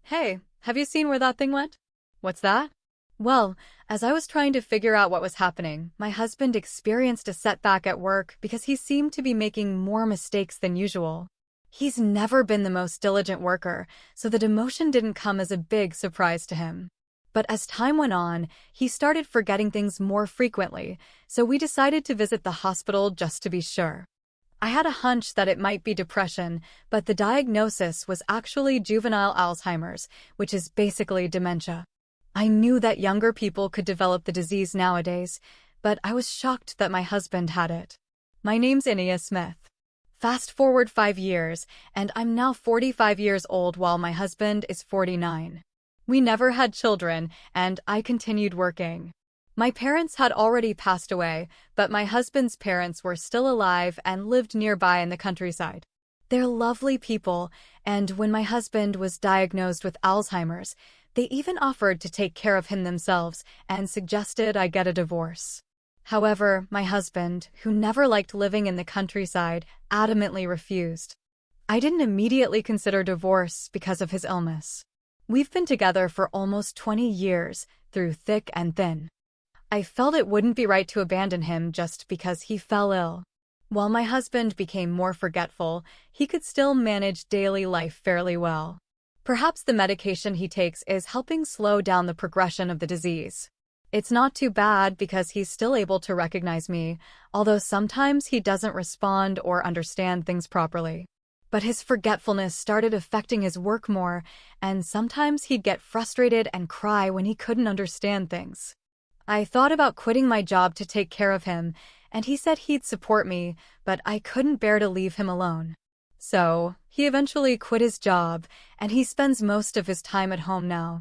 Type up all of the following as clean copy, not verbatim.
Hey, have you seen where that thing went? What's that? Well, as I was trying to figure out what was happening, my husband experienced a setback at work because he seemed to be making more mistakes than usual. He's never been the most diligent worker, so the demotion didn't come as a big surprise to him. But as time went on, he started forgetting things more frequently, so we decided to visit the hospital just to be sure. I had a hunch that it might be depression, but the diagnosis was actually juvenile Alzheimer's, which is basically dementia. I knew that younger people could develop the disease nowadays, but I was shocked that my husband had it. My name's Inia Smith. Fast forward 5 years, and I'm now 45 years old while my husband is 49. We never had children, and I continued working. My parents had already passed away, but my husband's parents were still alive and lived nearby in the countryside. They're lovely people, and when my husband was diagnosed with Alzheimer's, they even offered to take care of him themselves and suggested I get a divorce. However, my husband, who never liked living in the countryside, adamantly refused. I didn't immediately consider divorce because of his illness. We've been together for almost 20 years, through thick and thin. I felt it wouldn't be right to abandon him just because he fell ill. While my husband became more forgetful, he could still manage daily life fairly well. Perhaps the medication he takes is helping slow down the progression of the disease. It's not too bad because he's still able to recognize me, although sometimes he doesn't respond or understand things properly. But his forgetfulness started affecting his work more, and sometimes he'd get frustrated and cry when he couldn't understand things. I thought about quitting my job to take care of him, and he said he'd support me, but I couldn't bear to leave him alone. So, he eventually quit his job, and he spends most of his time at home now.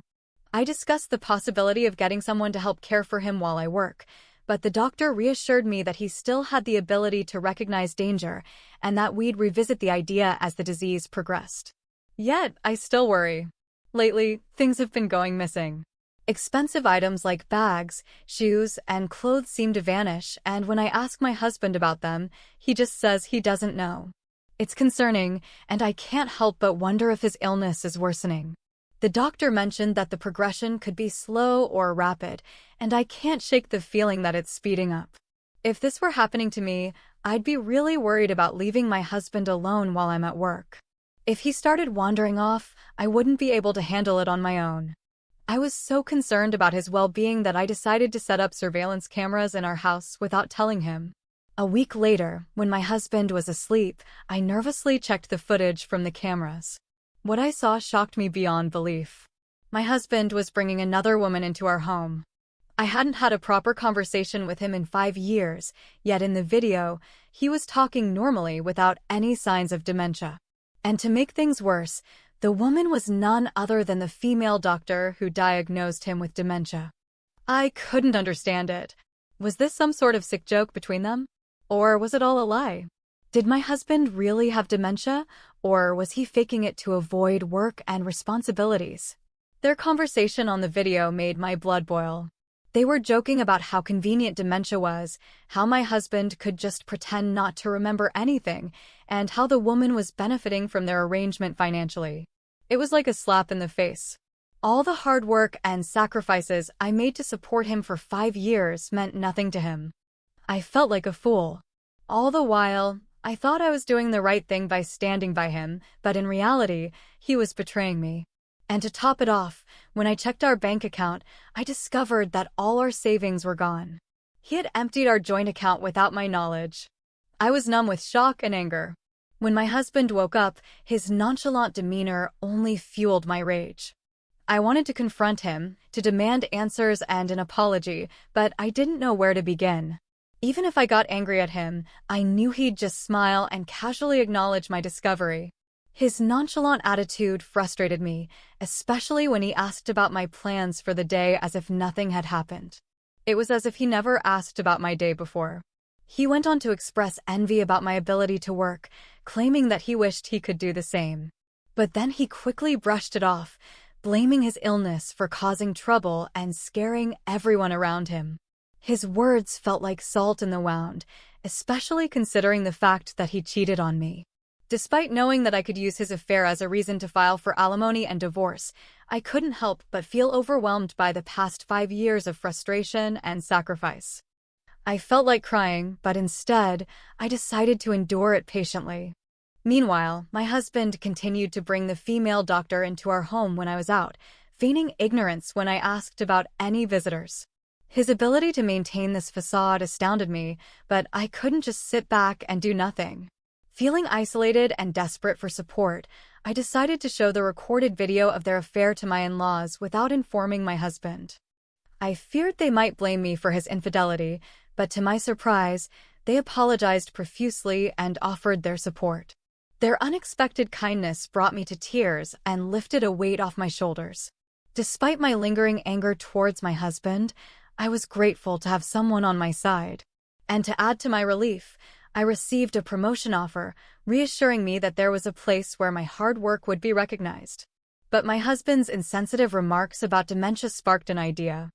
I discussed the possibility of getting someone to help care for him while I work, but the doctor reassured me that he still had the ability to recognize danger, and that we'd revisit the idea as the disease progressed. Yet, I still worry. Lately, things have been going missing. Expensive items like bags, shoes, and clothes seem to vanish, and when I ask my husband about them, he just says he doesn't know. It's concerning, and I can't help but wonder if his illness is worsening. The doctor mentioned that the progression could be slow or rapid, and I can't shake the feeling that it's speeding up. If this were happening to me, I'd be really worried about leaving my husband alone while I'm at work. If he started wandering off, I wouldn't be able to handle it on my own. I was so concerned about his well-being that I decided to set up surveillance cameras in our house without telling him. A week later, when my husband was asleep, I nervously checked the footage from the cameras. What I saw shocked me beyond belief. My husband was bringing another woman into our home. I hadn't had a proper conversation with him in 5 years, yet in the video, he was talking normally without any signs of dementia. And to make things worse, the woman was none other than the female doctor who diagnosed him with dementia. I couldn't understand it. Was this some sort of sick joke between them? Or was it all a lie? Did my husband really have dementia, or was he faking it to avoid work and responsibilities? Their conversation on the video made my blood boil. They were joking about how convenient dementia was, how my husband could just pretend not to remember anything, and how the woman was benefiting from their arrangement financially. It was like a slap in the face. All the hard work and sacrifices I made to support him for 5 years meant nothing to him. I felt like a fool. All the while, I thought I was doing the right thing by standing by him, but in reality, he was betraying me. And to top it off, when I checked our bank account, I discovered that all our savings were gone. He had emptied our joint account without my knowledge. I was numb with shock and anger. When my husband woke up, his nonchalant demeanor only fueled my rage. I wanted to confront him, to demand answers and an apology, but I didn't know where to begin. Even if I got angry at him, I knew he'd just smile and casually acknowledge my discovery. His nonchalant attitude frustrated me, especially when he asked about my plans for the day as if nothing had happened. It was as if he never asked about my day before. He went on to express envy about my ability to work, claiming that he wished he could do the same. But then he quickly brushed it off, blaming his illness for causing trouble and scaring everyone around him. His words felt like salt in the wound, especially considering the fact that he cheated on me. Despite knowing that I could use his affair as a reason to file for alimony and divorce, I couldn't help but feel overwhelmed by the past 5 years of frustration and sacrifice. I felt like crying, but instead, I decided to endure it patiently. Meanwhile, my husband continued to bring the female doctor into our home when I was out, feigning ignorance when I asked about any visitors. His ability to maintain this facade astounded me, but I couldn't just sit back and do nothing. Feeling isolated and desperate for support, I decided to show the recorded video of their affair to my in-laws without informing my husband. I feared they might blame me for his infidelity, but to my surprise, they apologized profusely and offered their support. Their unexpected kindness brought me to tears and lifted a weight off my shoulders. Despite my lingering anger towards my husband, I was grateful to have someone on my side. And to add to my relief, I received a promotion offer, reassuring me that there was a place where my hard work would be recognized. But my husband's insensitive remarks about dementia sparked an idea.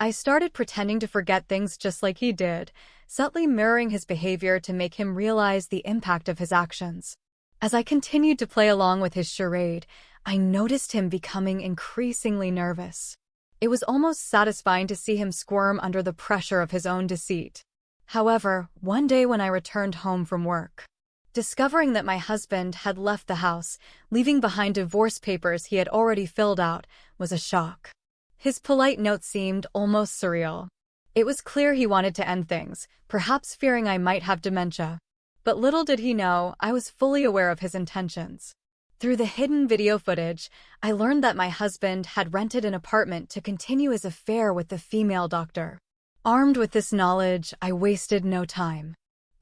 I started pretending to forget things just like he did, subtly mirroring his behavior to make him realize the impact of his actions. As I continued to play along with his charade, I noticed him becoming increasingly nervous. It was almost satisfying to see him squirm under the pressure of his own deceit. However, one day when I returned home from work, discovering that my husband had left the house, leaving behind divorce papers he had already filled out, was a shock. His polite note seemed almost surreal. It was clear he wanted to end things, perhaps fearing I might have dementia. But little did he know, I was fully aware of his intentions. Through the hidden video footage, I learned that my husband had rented an apartment to continue his affair with the female doctor. Armed with this knowledge, I wasted no time.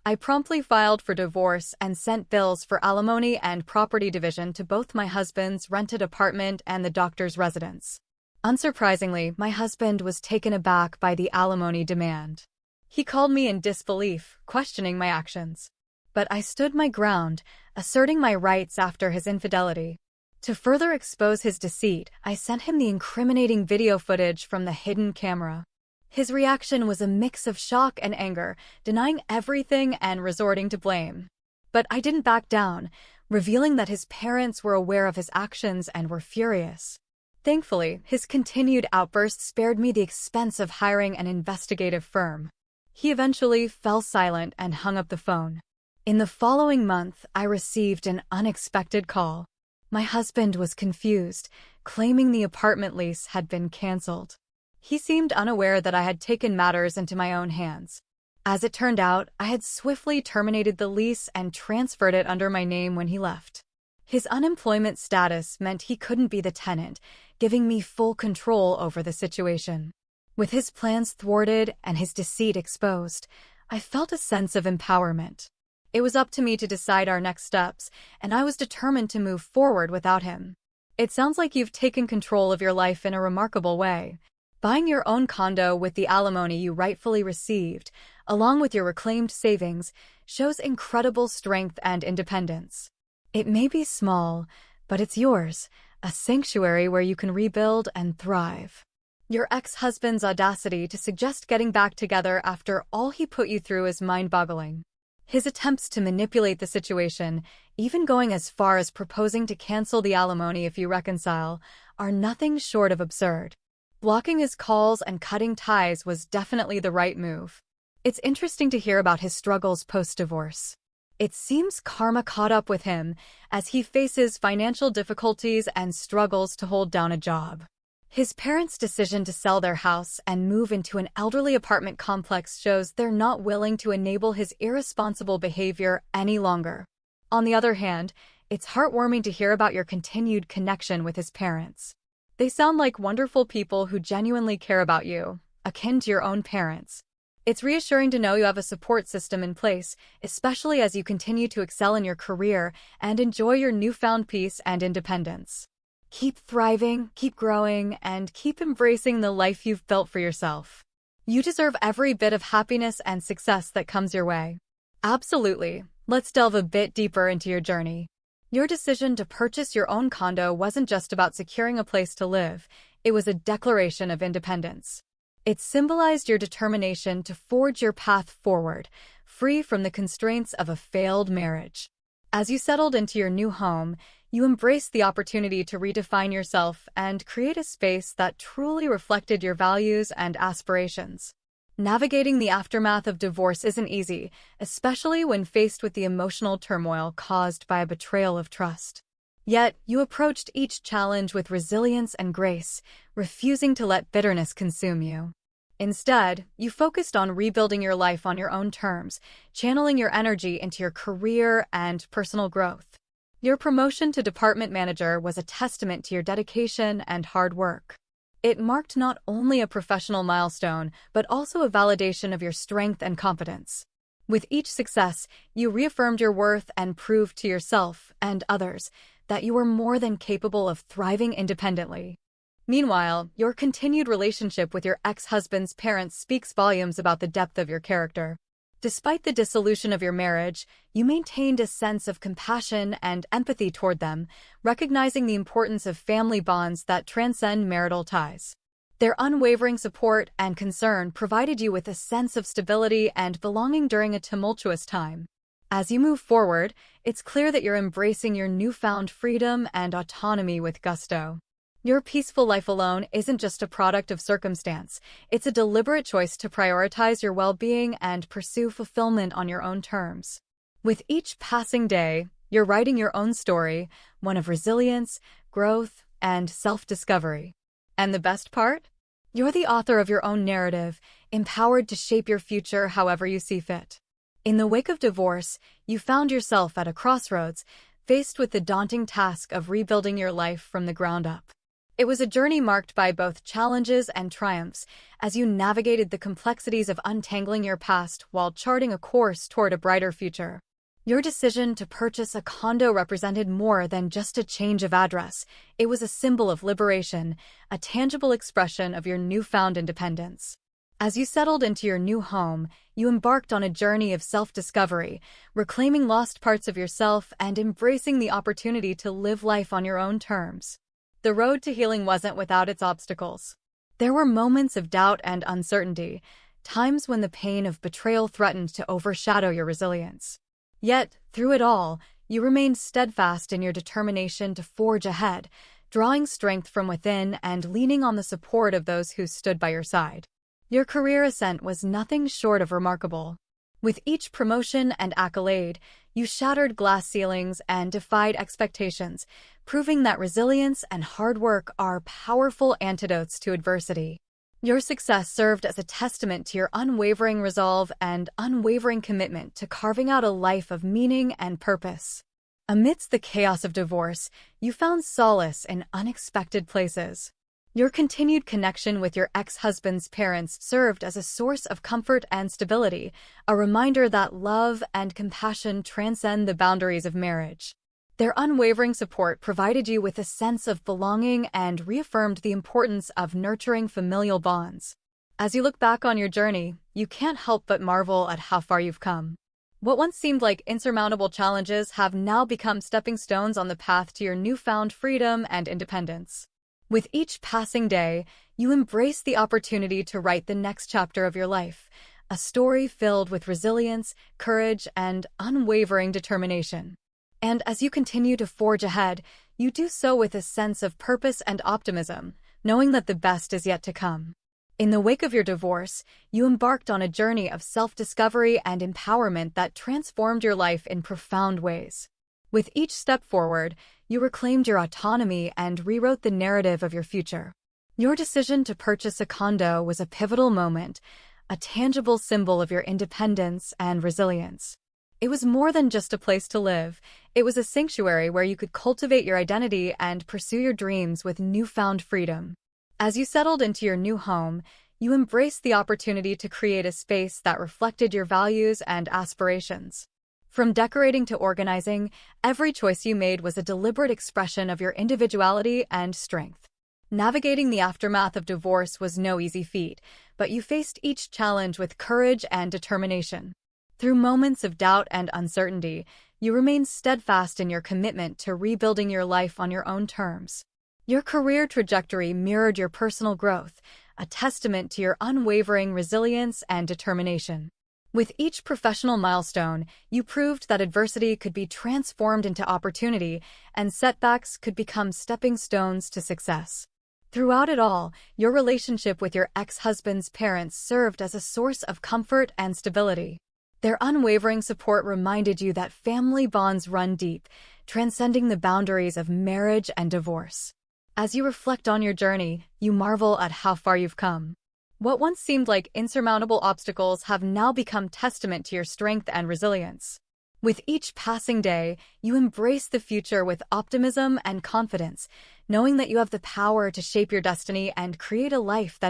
I promptly filed for divorce and sent bills for alimony and property division to both my husband's rented apartment and the doctor's residence. Unsurprisingly, my husband was taken aback by the alimony demand. He called me in disbelief, questioning my actions. But I stood my ground, asserting my rights after his infidelity. To further expose his deceit, I sent him the incriminating video footage from the hidden camera. His reaction was a mix of shock and anger, denying everything and resorting to blame. But I didn't back down, revealing that his parents were aware of his actions and were furious. Thankfully, his continued outbursts spared me the expense of hiring an investigative firm. He eventually fell silent and hung up the phone. In the following month, I received an unexpected call. My husband was confused, claiming the apartment lease had been canceled. He seemed unaware that I had taken matters into my own hands. As it turned out, I had swiftly terminated the lease and transferred it under my name when he left. His unemployment status meant he couldn't be the tenant, giving me full control over the situation. With his plans thwarted and his deceit exposed, I felt a sense of empowerment. It was up to me to decide our next steps, and I was determined to move forward without him. It sounds like you've taken control of your life in a remarkable way. Buying your own condo with the alimony you rightfully received, along with your reclaimed savings, shows incredible strength and independence. It may be small, but it's yours, a sanctuary where you can rebuild and thrive. Your ex-husband's audacity to suggest getting back together after all he put you through is mind-boggling. His attempts to manipulate the situation, even going as far as proposing to cancel the alimony if you reconcile, are nothing short of absurd. Blocking his calls and cutting ties was definitely the right move. It's interesting to hear about his struggles post-divorce. It seems karma caught up with him as he faces financial difficulties and struggles to hold down a job. His parents' decision to sell their house and move into an elderly apartment complex shows they're not willing to enable his irresponsible behavior any longer. On the other hand, it's heartwarming to hear about your continued connection with his parents. They sound like wonderful people who genuinely care about you, akin to your own parents. It's reassuring to know you have a support system in place, especially as you continue to excel in your career and enjoy your newfound peace and independence. Keep thriving, keep growing, and keep embracing the life you've built for yourself. You deserve every bit of happiness and success that comes your way. Absolutely. Let's delve a bit deeper into your journey. Your decision to purchase your own condo wasn't just about securing a place to live, it was a declaration of independence. It symbolized your determination to forge your path forward, free from the constraints of a failed marriage. As you settled into your new home, you embraced the opportunity to redefine yourself and create a space that truly reflected your values and aspirations. Navigating the aftermath of divorce isn't easy, especially when faced with the emotional turmoil caused by a betrayal of trust. Yet, you approached each challenge with resilience and grace, refusing to let bitterness consume you. Instead, you focused on rebuilding your life on your own terms, channeling your energy into your career and personal growth. Your promotion to department manager was a testament to your dedication and hard work. It marked not only a professional milestone, but also a validation of your strength and competence. With each success, you reaffirmed your worth and proved to yourself and others that you were more than capable of thriving independently. Meanwhile, your continued relationship with your ex-husband's parents speaks volumes about the depth of your character. Despite the dissolution of your marriage, you maintained a sense of compassion and empathy toward them, recognizing the importance of family bonds that transcend marital ties. Their unwavering support and concern provided you with a sense of stability and belonging during a tumultuous time. As you move forward, it's clear that you're embracing your newfound freedom and autonomy with gusto. Your peaceful life alone isn't just a product of circumstance, it's a deliberate choice to prioritize your well-being and pursue fulfillment on your own terms. With each passing day, you're writing your own story, one of resilience, growth, and self-discovery. And the best part? You're the author of your own narrative, empowered to shape your future however you see fit. In the wake of divorce, you found yourself at a crossroads, faced with the daunting task of rebuilding your life from the ground up. It was a journey marked by both challenges and triumphs, as you navigated the complexities of untangling your past while charting a course toward a brighter future. Your decision to purchase a condo represented more than just a change of address. It was a symbol of liberation, a tangible expression of your newfound independence. As you settled into your new home, you embarked on a journey of self-discovery, reclaiming lost parts of yourself and embracing the opportunity to live life on your own terms. The road to healing wasn't without its obstacles. There were moments of doubt and uncertainty, times when the pain of betrayal threatened to overshadow your resilience. Yet, through it all, you remained steadfast in your determination to forge ahead, drawing strength from within and leaning on the support of those who stood by your side. Your career ascent was nothing short of remarkable. With each promotion and accolade, you shattered glass ceilings and defied expectations, proving that resilience and hard work are powerful antidotes to adversity. Your success served as a testament to your unwavering resolve and unwavering commitment to carving out a life of meaning and purpose. Amidst the chaos of divorce, you found solace in unexpected places. Your continued connection with your ex-husband's parents served as a source of comfort and stability, a reminder that love and compassion transcend the boundaries of marriage. Their unwavering support provided you with a sense of belonging and reaffirmed the importance of nurturing familial bonds. As you look back on your journey, you can't help but marvel at how far you've come. What once seemed like insurmountable challenges have now become stepping stones on the path to your newfound freedom and independence. With each passing day, you embrace the opportunity to write the next chapter of your life, a story filled with resilience, courage, and unwavering determination. And as you continue to forge ahead, you do so with a sense of purpose and optimism, knowing that the best is yet to come. In the wake of your divorce, you embarked on a journey of self-discovery and empowerment that transformed your life in profound ways. With each step forward, you reclaimed your autonomy and rewrote the narrative of your future. Your decision to purchase a condo was a pivotal moment, a tangible symbol of your independence and resilience. It was more than just a place to live. It was a sanctuary where you could cultivate your identity and pursue your dreams with newfound freedom. As you settled into your new home, you embraced the opportunity to create a space that reflected your values and aspirations. From decorating to organizing, every choice you made was a deliberate expression of your individuality and strength. Navigating the aftermath of divorce was no easy feat, but you faced each challenge with courage and determination. Through moments of doubt and uncertainty, you remained steadfast in your commitment to rebuilding your life on your own terms. Your career trajectory mirrored your personal growth, a testament to your unwavering resilience and determination. With each professional milestone, you proved that adversity could be transformed into opportunity and setbacks could become stepping stones to success. Throughout it all, your relationship with your ex-husband's parents served as a source of comfort and stability. Their unwavering support reminded you that family bonds run deep, transcending the boundaries of marriage and divorce. As you reflect on your journey, you marvel at how far you've come. What once seemed like insurmountable obstacles have now become testament to your strength and resilience. With each passing day, you embrace the future with optimism and confidence, knowing that you have the power to shape your destiny and create a life that